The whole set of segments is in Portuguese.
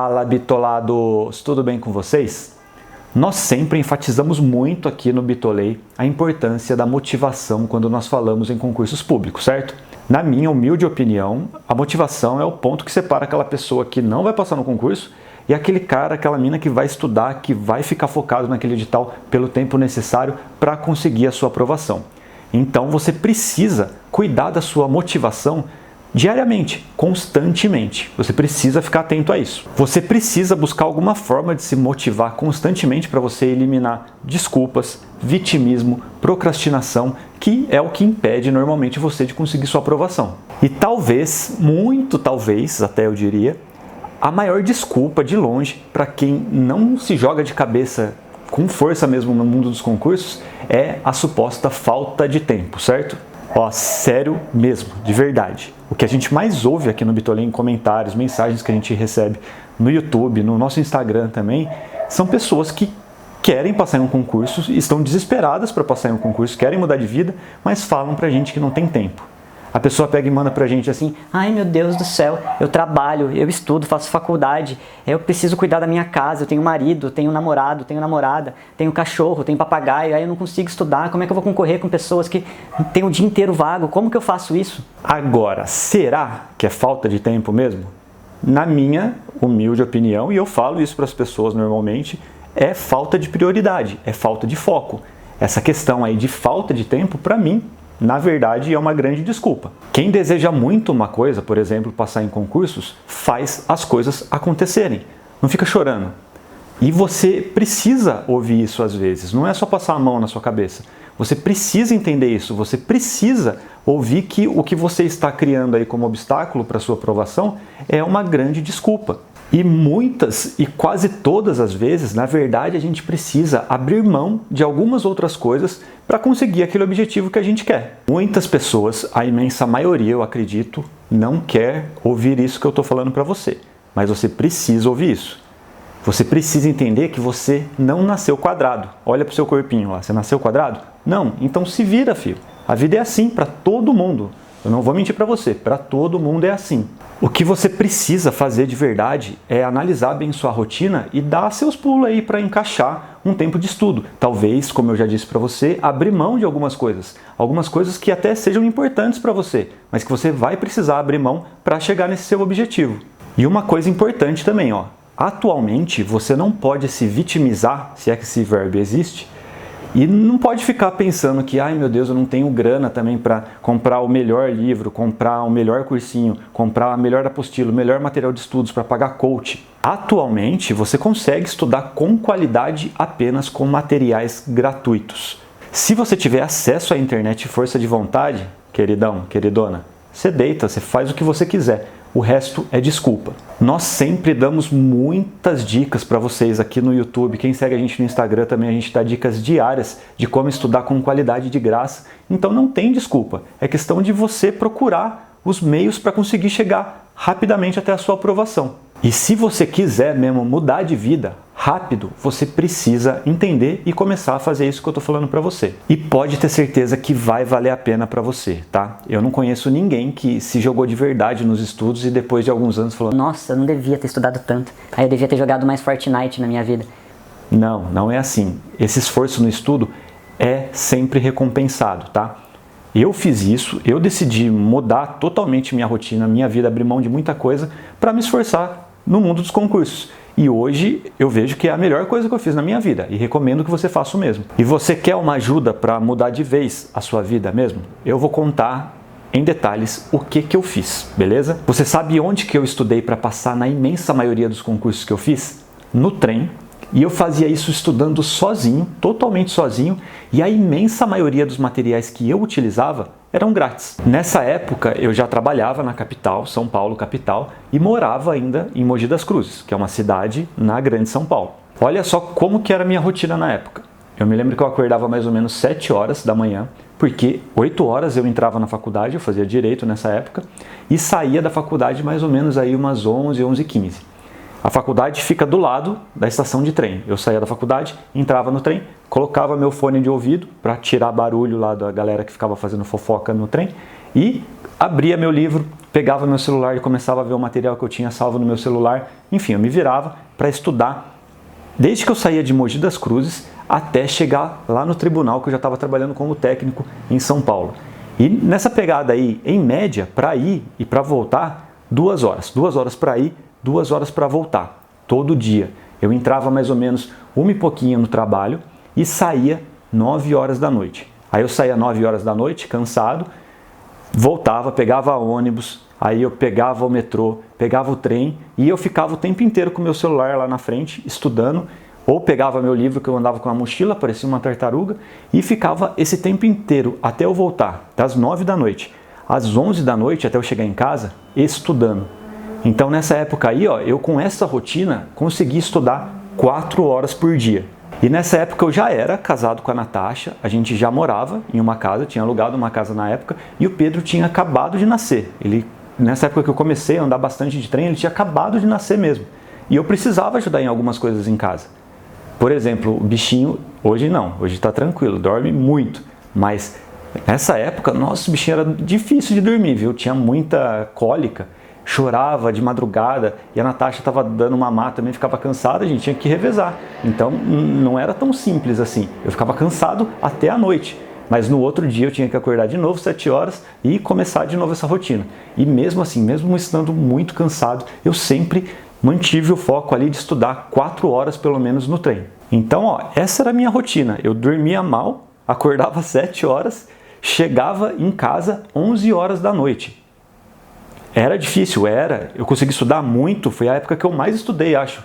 Fala, bitolados! Tudo bem com vocês? Nós sempre enfatizamos muito aqui no Bitolei a importância da motivação quando nós falamos em concursos públicos, certo? Na minha humilde opinião, a motivação é o ponto que separa aquela pessoa que não vai passar no concurso e aquele cara, aquela mina que vai estudar, que vai ficar focado naquele edital pelo tempo necessário para conseguir a sua aprovação. Então você precisa cuidar da sua motivação diariamente, constantemente. Você precisa ficar atento a isso. Você precisa buscar alguma forma de se motivar constantemente para você eliminar desculpas, vitimismo, procrastinação, que é o que impede normalmente você de conseguir sua aprovação. E talvez, muito talvez, até eu diria, a maior desculpa de longe para quem não se joga de cabeça com força mesmo no mundo dos concursos é a suposta falta de tempo, certo? Ó, sério mesmo, de verdade. O que a gente mais ouve aqui no Bitolei em comentários, mensagens que a gente recebe no YouTube, no nosso Instagram também, são pessoas que querem passar em um concurso, estão desesperadas para passar em um concurso, querem mudar de vida, mas falam pra gente que não tem tempo. A pessoa pega e manda pra gente assim: ai meu Deus do céu, eu trabalho, eu estudo, faço faculdade, eu preciso cuidar da minha casa, eu tenho marido, tenho namorado, tenho namorada, tenho cachorro, tenho papagaio, aí eu não consigo estudar, como é que eu vou concorrer com pessoas que têm o dia inteiro vago, como que eu faço isso? Agora, será que é falta de tempo mesmo? Na minha humilde opinião, e eu falo isso para as pessoas normalmente, é falta de prioridade, é falta de foco. Essa questão aí de falta de tempo, para mim, na verdade, é uma grande desculpa. Quem deseja muito uma coisa, por exemplo, passar em concursos, faz as coisas acontecerem. Não fica chorando. E você precisa ouvir isso às vezes. Não é só passar a mão na sua cabeça. Você precisa entender isso. Você precisa ouvir que o que você está criando aí como obstáculo para a sua aprovação é uma grande desculpa. E muitas e quase todas as vezes, na verdade, a gente precisa abrir mão de algumas outras coisas para conseguir aquele objetivo que a gente quer. Muitas pessoas, a imensa maioria, eu acredito, não quer ouvir isso que eu estou falando para você. Mas você precisa ouvir isso. Você precisa entender que você não nasceu quadrado. Olha para o seu corpinho lá, você nasceu quadrado? Não, então se vira, filho. A vida é assim para todo mundo. Eu não vou mentir para você, para todo mundo é assim. O que você precisa fazer de verdade é analisar bem sua rotina e dar seus pulos aí para encaixar um tempo de estudo. Talvez, como eu já disse para você, abrir mão de algumas coisas que até sejam importantes para você, mas que você vai precisar abrir mão para chegar nesse seu objetivo. E uma coisa importante também, ó, atualmente você não pode se vitimizar, se é que esse verbo existe, e não pode ficar pensando que, ai meu Deus, eu não tenho grana também para comprar o melhor livro, comprar o melhor cursinho, comprar a melhor apostila, o melhor material de estudos para pagar coach. Atualmente, você consegue estudar com qualidade apenas com materiais gratuitos. Se você tiver acesso à internet e força de vontade, queridão, queridona, você deita, você faz o que você quiser. O resto é desculpa. Nós sempre damos muitas dicas para vocês aqui no YouTube. Quem segue a gente no Instagram também, a gente dá dicas diárias de como estudar com qualidade de graça. Então não tem desculpa. É questão de você procurar os meios para conseguir chegar rapidamente até a sua aprovação. E se você quiser mesmo mudar de vida rápido, você precisa entender e começar a fazer isso que eu estou falando para você. E pode ter certeza que vai valer a pena para você, tá? Eu não conheço ninguém que se jogou de verdade nos estudos e depois de alguns anos falou: nossa, eu não devia ter estudado tanto. Aí eu devia ter jogado mais Fortnite na minha vida. Não, não é assim. Esse esforço no estudo é sempre recompensado, tá? Eu fiz isso, eu decidi mudar totalmente minha rotina, minha vida, abrir mão de muita coisa para me esforçar no mundo dos concursos. E hoje eu vejo que é a melhor coisa que eu fiz na minha vida e recomendo que você faça o mesmo. E você quer uma ajuda para mudar de vez a sua vida mesmo? Eu vou contar em detalhes o que eu fiz, beleza? Você sabe onde que eu estudei para passar na imensa maioria dos concursos que eu fiz? No trem. E eu fazia isso estudando sozinho, totalmente sozinho, e a imensa maioria dos materiais que eu utilizava eram grátis. Nessa época eu já trabalhava na capital, São Paulo capital, e morava ainda em Mogi das Cruzes, que é uma cidade na grande São Paulo. Olha só como que era a minha rotina na época. Eu me lembro que eu acordava mais ou menos 7 horas da manhã, porque 8 horas eu entrava na faculdade, eu fazia direito nessa época, e saía da faculdade mais ou menos aí umas 11, 11h15. A faculdade fica do lado da estação de trem. Eu saía da faculdade, entrava no trem, colocava meu fone de ouvido para tirar barulho lá da galera que ficava fazendo fofoca no trem e abria meu livro, pegava meu celular e começava a ver o material que eu tinha salvo no meu celular. Enfim, eu me virava para estudar desde que eu saía de Mogi das Cruzes até chegar lá no tribunal, que eu já estava trabalhando como técnico em São Paulo. E nessa pegada aí, em média, para ir e para voltar, 2 horas. 2 horas para ir, 2 horas para voltar. Todo dia. Eu entrava mais ou menos 1 e pouquinho no trabalho e saía 9 horas da noite. Aí eu saía 9 horas da noite, cansado, voltava, pegava ônibus, aí eu pegava o metrô, pegava o trem e eu ficava o tempo inteiro com o meu celular lá na frente, estudando, ou pegava meu livro que eu andava com a mochila, parecia uma tartaruga, e ficava esse tempo inteiro até eu voltar, das 9 da noite às 11 da noite, até eu chegar em casa, estudando. Então nessa época aí, ó, eu com essa rotina consegui estudar 4 horas por dia. E nessa época eu já era casado com a Natasha, a gente já morava em uma casa, tinha alugado uma casa na época, e o Pedro tinha acabado de nascer. Nessa época que eu comecei a andar bastante de trem, ele tinha acabado de nascer mesmo. E eu precisava ajudar em algumas coisas em casa. Por exemplo, o bichinho, hoje não, hoje está tranquilo, dorme muito. Mas nessa época, nossa, o bichinho era difícil de dormir, viu? Tinha muita cólica, chorava de madrugada e a Natasha estava dando mamar também, ficava cansada, a gente tinha que revezar. Então não era tão simples assim. Eu ficava cansado até a noite. Mas no outro dia eu tinha que acordar de novo 7 horas e começar de novo essa rotina. E mesmo assim, mesmo estando muito cansado, eu sempre mantive o foco ali de estudar 4 horas pelo menos no trem. Então, ó, essa era a minha rotina. Eu dormia mal, acordava 7 horas, chegava em casa 11 horas da noite. Era difícil, era. Eu consegui estudar muito, foi a época que eu mais estudei, acho.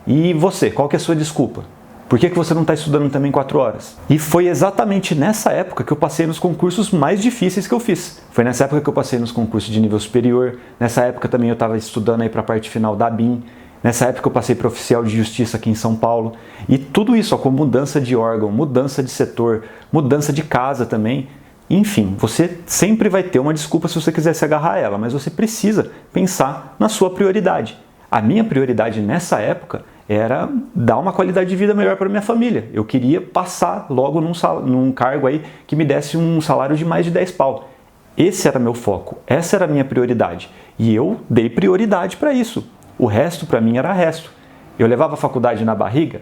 E você, qual que é a sua desculpa? Por que você não está estudando também 4 horas? E foi exatamente nessa época que eu passei nos concursos mais difíceis que eu fiz. Foi nessa época que eu passei nos concursos de nível superior. Nessa época também eu estava estudando aí para a parte final da BIM. Nessa época eu passei para oficial de justiça aqui em São Paulo. E tudo isso, ó, com mudança de órgão, mudança de setor, mudança de casa também. Enfim, você sempre vai ter uma desculpa se você quiser se agarrar a ela, mas você precisa pensar na sua prioridade. A minha prioridade nessa época era dar uma qualidade de vida melhor para minha família. Eu queria passar logo num cargo aí que me desse um salário de mais de 10 pau. Esse era meu foco, essa era a minha prioridade. E eu dei prioridade para isso. O resto para mim era resto. Eu levava a faculdade na barriga?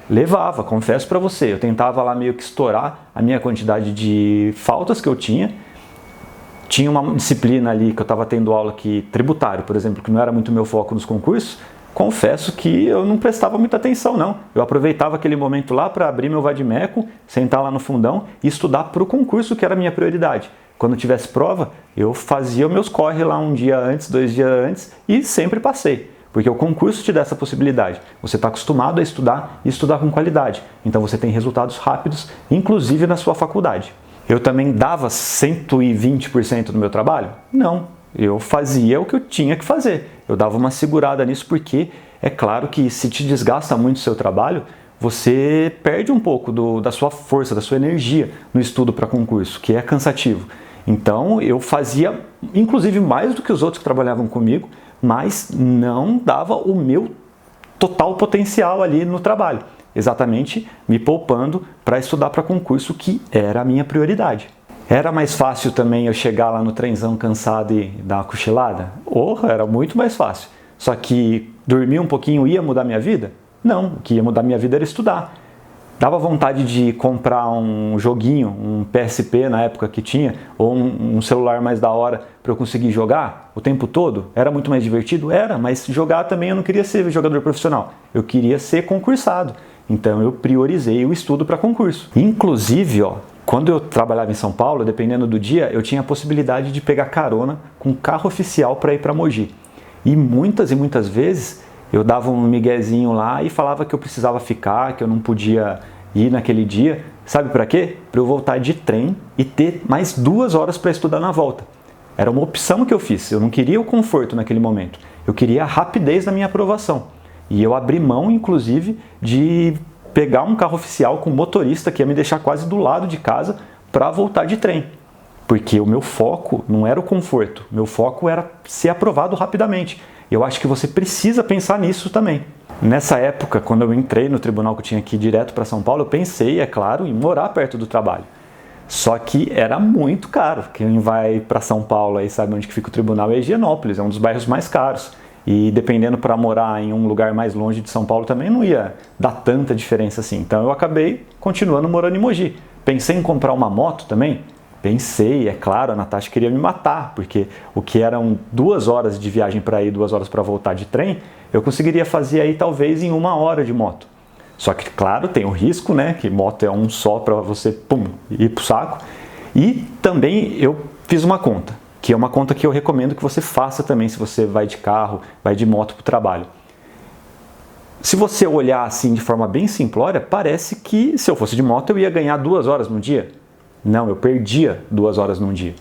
Levava, confesso para você. Eu tentava lá meio que estourar a minha quantidade de faltas que eu tinha. Tinha uma disciplina ali que eu estava tendo aula que tributário, por exemplo, que não era muito meu foco nos concursos. Confesso que eu não prestava muita atenção, não. Eu aproveitava aquele momento lá para abrir meu vadimeco, sentar lá no fundão e estudar para o concurso, que era a minha prioridade. Quando tivesse prova, eu fazia meus corre lá 1 dia antes, 2 dias antes e sempre passei. Porque o concurso te dá essa possibilidade. Você está acostumado a estudar e estudar com qualidade. Então você tem resultados rápidos, inclusive na sua faculdade. Eu também dava 120% do meu trabalho? Não. Eu fazia o que eu tinha que fazer. Eu dava uma segurada nisso porque é claro que se te desgasta muito o seu trabalho, você perde um pouco da sua força, da sua energia no estudo para concurso, que é cansativo. Então eu fazia, inclusive mais do que os outros que trabalhavam comigo, mas não dava o meu total potencial ali no trabalho. Exatamente me poupando para estudar para concurso, que era a minha prioridade. Era mais fácil também eu chegar lá no trenzão cansado e dar uma cochilada? Era muito mais fácil. Só que dormir um pouquinho ia mudar minha vida? Não, o que ia mudar minha vida era estudar. Dava vontade de comprar um joguinho, um PSP na época que tinha, ou um celular mais da hora para eu conseguir jogar o tempo todo? Era muito mais divertido? Era, mas jogar também eu não queria ser jogador profissional. Eu queria ser concursado. Então eu priorizei o estudo para concurso. Inclusive, quando eu trabalhava em São Paulo, dependendo do dia, eu tinha a possibilidade de pegar carona com carro oficial para ir para Mogi. E muitas vezes eu dava um miguezinho lá e falava que eu precisava ficar, que eu não podia ir naquele dia. Sabe para quê? Para eu voltar de trem e ter mais 2 horas para estudar na volta. Era uma opção que eu fiz. Eu não queria o conforto naquele momento. Eu queria a rapidez da minha aprovação. E eu abri mão, inclusive, de pegar um carro oficial com motorista que ia me deixar quase do lado de casa para voltar de trem. Porque o meu foco não era o conforto, meu foco era ser aprovado rapidamente. Eu acho que você precisa pensar nisso também. Nessa época, quando eu entrei no tribunal, que eu tinha que ir direto para São Paulo, eu pensei, é claro, em morar perto do trabalho. Só que era muito caro. Quem vai para São Paulo aí sabe onde que fica o tribunal, é Higienópolis, é um dos bairros mais caros. E dependendo para morar em um lugar mais longe de São Paulo também não ia dar tanta diferença assim. Então eu acabei continuando morando em Mogi. Pensei em comprar uma moto também? Pensei, é claro, a Natasha queria me matar, porque o que eram 2 horas de viagem para ir, 2 horas para voltar de trem, eu conseguiria fazer aí talvez em 1 hora de moto. Só que, claro, tem o risco, né, que moto é um só para você, pum, ir pro saco. E também eu fiz uma conta, que é uma conta que eu recomendo que você faça também se você vai de carro, vai de moto para o trabalho. Se você olhar assim de forma bem simplória, parece que se eu fosse de moto eu ia ganhar 2 horas no dia. Não, eu perdia 2 horas num dia.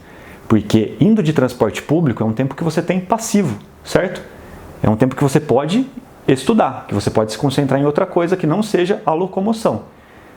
Porque indo de transporte público é um tempo que você tem passivo, certo? É um tempo que você pode estudar, que você pode se concentrar em outra coisa que não seja a locomoção.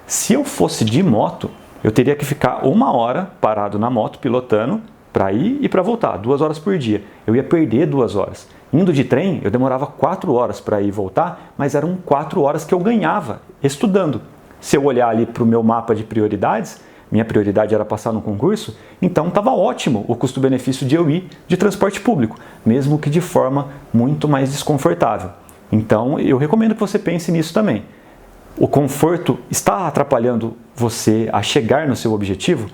Se eu fosse de moto, eu teria que ficar 1 hora parado na moto, pilotando, para ir e para voltar, 2 horas por dia. Eu ia perder 2 horas. Indo de trem, eu demorava 4 horas para ir e voltar, mas eram 4 horas que eu ganhava estudando. Se eu olhar ali para o meu mapa de prioridades, minha prioridade era passar no concurso, então estava ótimo o custo-benefício de eu ir de transporte público, mesmo que de forma muito mais desconfortável. Então eu recomendo que você pense nisso também. O conforto está atrapalhando você a chegar no seu objetivo?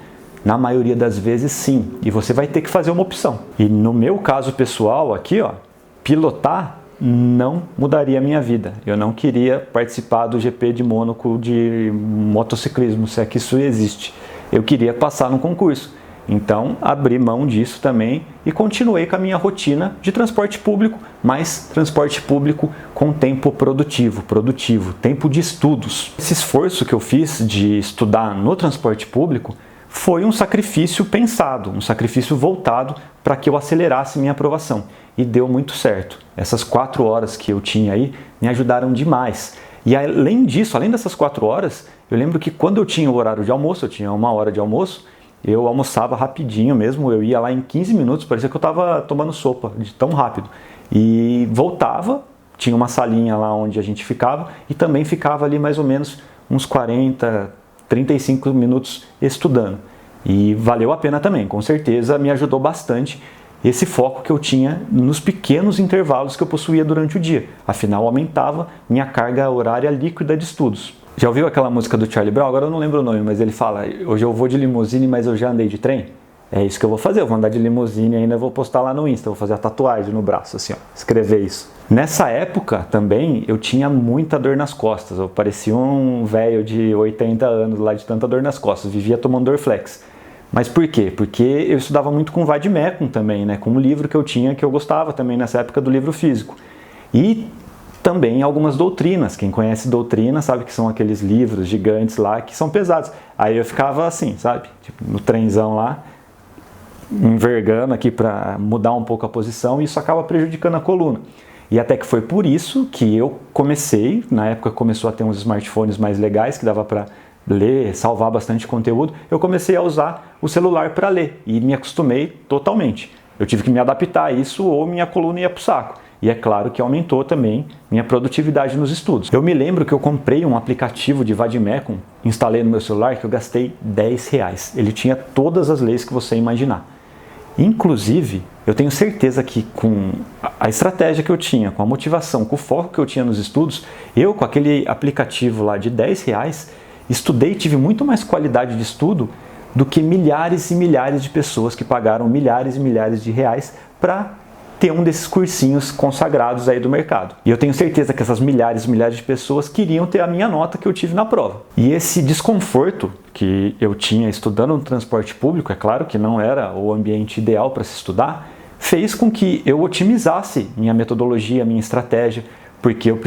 Na maioria das vezes sim, e você vai ter que fazer uma opção. E no meu caso pessoal aqui, ó, pilotar não mudaria a minha vida. Eu não queria participar do GP de Mônaco de motociclismo, se é que isso existe. Eu queria passar no concurso. Então, abri mão disso também e continuei com a minha rotina de transporte público, mas transporte público com tempo produtivo, tempo de estudos. Esse esforço que eu fiz de estudar no transporte público foi um sacrifício pensado, um sacrifício voltado para que eu acelerasse minha aprovação. E deu muito certo. Essas 4 horas que eu tinha aí me ajudaram demais. E além disso, além dessas 4 horas, eu lembro que quando eu tinha o horário de almoço, eu tinha 1 hora de almoço, eu almoçava rapidinho mesmo, eu ia lá em 15 minutos, parecia que eu estava tomando sopa, de tão rápido. E voltava, tinha uma salinha lá onde a gente ficava, e também ficava ali mais ou menos uns 40, 35 minutos estudando. E valeu a pena também, com certeza me ajudou bastante esse foco que eu tinha nos pequenos intervalos que eu possuía durante o dia. Afinal, aumentava minha carga horária líquida de estudos. Já ouviu aquela música do Charlie Brown? Agora eu não lembro o nome, mas ele fala: hoje eu vou de limusine, mas eu já andei de trem. É isso que eu vou fazer, eu vou andar de limusine e ainda vou postar lá no Insta, vou fazer a tatuagem no braço, assim, ó, escrever isso. Nessa época também eu tinha muita dor nas costas, eu parecia um velho de 80 anos lá de tanta dor nas costas, vivia tomando Dorflex. Mas por quê? Porque eu estudava muito com Vademecum também, né? Com um livro que eu tinha, que eu gostava também nessa época do livro físico. E também algumas doutrinas. Quem conhece doutrina sabe que são aqueles livros gigantes lá que são pesados. Aí eu ficava assim, sabe? Tipo, no trenzão lá, envergando aqui para mudar um pouco a posição, e isso acaba prejudicando a coluna. E até que foi por isso que eu comecei, na época começou a ter uns smartphones mais legais que dava para ler, salvar bastante conteúdo, eu comecei a usar o celular para ler e me acostumei totalmente. Eu tive que me adaptar a isso ou minha coluna ia pro saco. E é claro que aumentou também minha produtividade nos estudos. Eu me lembro que eu comprei um aplicativo de Vademecum, instalei no meu celular, que eu gastei R$10. Ele tinha todas as leis que você imaginar. Inclusive, eu tenho certeza que com a estratégia que eu tinha, com a motivação, com o foco que eu tinha nos estudos, eu com aquele aplicativo lá de R$10, estudei e tive muito mais qualidade de estudo do que milhares e milhares de pessoas que pagaram milhares e milhares de reais para ter um desses cursinhos consagrados aí do mercado. E eu tenho certeza que essas milhares e milhares de pessoas queriam ter a minha nota que eu tive na prova. E esse desconforto que eu tinha estudando no transporte público, é claro que não era o ambiente ideal para se estudar, fez com que eu otimizasse minha metodologia, minha estratégia, porque eu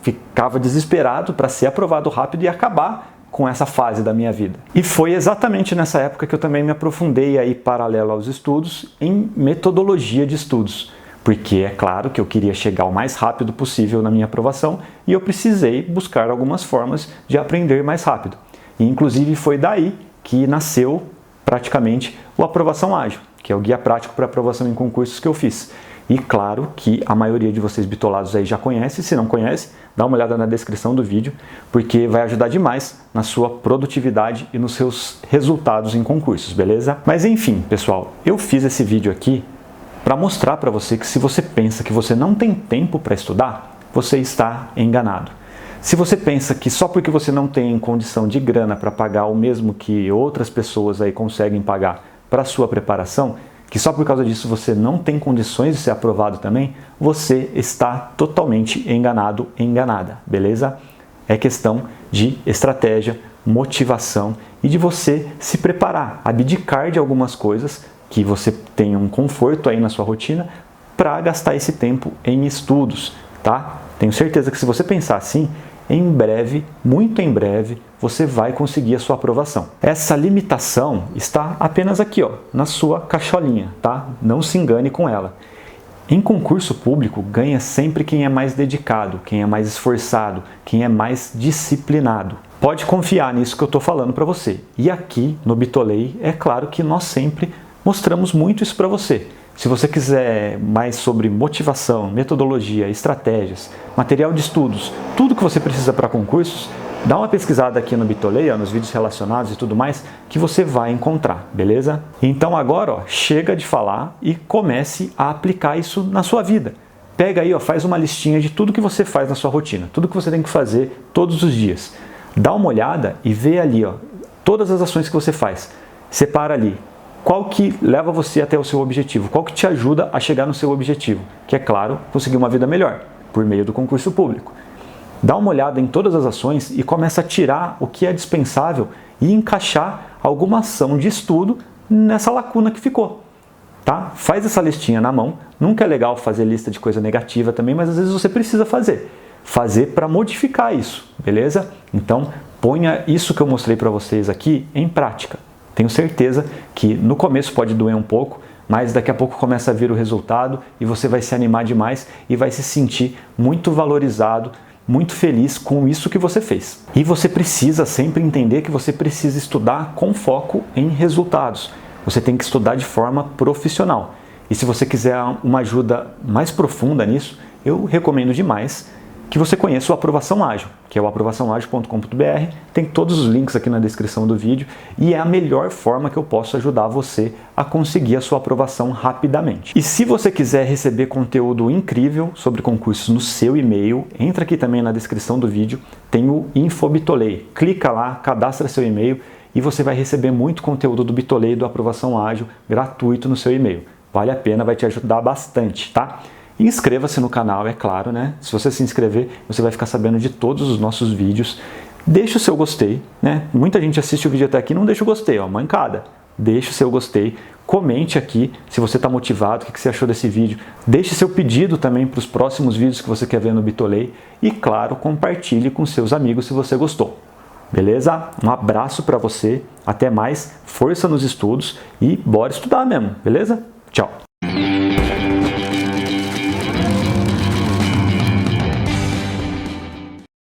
ficava desesperado para ser aprovado rápido e acabar com essa fase da minha vida. E foi exatamente nessa época que eu também me aprofundei aí, paralelo aos estudos, em metodologia de estudos, porque é claro que eu queria chegar o mais rápido possível na minha aprovação e eu precisei buscar algumas formas de aprender mais rápido. E inclusive foi daí que nasceu praticamente o Aprovação Ágil, que é o guia prático para aprovação em concursos que eu fiz. E claro que a maioria de vocês bitolados aí já conhece. Se não conhece, dá uma olhada na descrição do vídeo, porque vai ajudar demais na sua produtividade e nos seus resultados em concursos, beleza? Mas enfim, pessoal, eu fiz esse vídeo aqui para mostrar para você que se você pensa que você não tem tempo para estudar, você está enganado. Se você pensa que só porque você não tem condição de grana para pagar o mesmo que outras pessoas aí conseguem pagar para a sua preparação, que só por causa disso você não tem condições de ser aprovado também, você está totalmente enganado, enganada, beleza? É questão de estratégia, motivação e de você se preparar, abdicar de algumas coisas que você tenha um conforto aí na sua rotina para gastar esse tempo em estudos, tá? Tenho certeza que se você pensar assim, em breve, muito em breve, você vai conseguir a sua aprovação. Essa limitação está apenas aqui, ó, na sua cacholinha, tá? Não se engane com ela. Em concurso público, ganha sempre quem é mais dedicado, quem é mais esforçado, quem é mais disciplinado. Pode confiar nisso que eu estou falando para você. E aqui no Bitolei, é claro que nós sempre mostramos muito isso para você. Se você quiser mais sobre motivação, metodologia, estratégias, material de estudos, tudo que você precisa para concursos, dá uma pesquisada aqui no Bitolei, nos vídeos relacionados e tudo mais, que você vai encontrar, beleza? Então agora, ó, chega de falar e comece a aplicar isso na sua vida. Pega aí, ó, faz uma listinha de tudo que você faz na sua rotina, tudo que você tem que fazer todos os dias. Dá uma olhada e vê ali, ó, todas as ações que você faz. Separa ali. Qual que leva você até o seu objetivo? Qual que te ajuda a chegar no seu objetivo? Que é claro, conseguir uma vida melhor, por meio do concurso público. Dá uma olhada em todas as ações e começa a tirar o que é dispensável e encaixar alguma ação de estudo nessa lacuna que ficou. Tá? Faz essa listinha na mão. Nunca é legal fazer lista de coisa negativa também, mas às vezes você precisa fazer. Fazer para modificar isso, beleza? Então, ponha isso que eu mostrei para vocês aqui em prática. Tenho certeza que no começo pode doer um pouco, mas daqui a pouco começa a vir o resultado e você vai se animar demais e vai se sentir muito valorizado, muito feliz com isso que você fez. E você precisa sempre entender que você precisa estudar com foco em resultados. Você tem que estudar de forma profissional. E se você quiser uma ajuda mais profunda nisso, eu recomendo demais que você conheça o Aprovação Ágil, que é o aprovaçãoagil.com.br, tem todos os links aqui na descrição do vídeo e é a melhor forma que eu posso ajudar você a conseguir a sua aprovação rapidamente. E se você quiser receber conteúdo incrível sobre concursos no seu e-mail, entra aqui também na descrição do vídeo, tem o Info Bitolei. Clica lá, cadastra seu e-mail e você vai receber muito conteúdo do Bitolei e do Aprovação Ágil gratuito no seu e-mail. Vale a pena, vai te ajudar bastante, tá? E inscreva-se no canal, é claro, né? Se você se inscrever, você vai ficar sabendo de todos os nossos vídeos. Deixe o seu gostei, né? Muita gente assiste o vídeo até aqui e não deixa o gostei, ó, mancada. Deixe o seu gostei, comente aqui se você está motivado, o que você achou desse vídeo. Deixe seu pedido também para os próximos vídeos que você quer ver no Bitolei. E claro, compartilhe com seus amigos se você gostou. Beleza? Um abraço para você, até mais, força nos estudos e bora estudar mesmo, beleza? Tchau!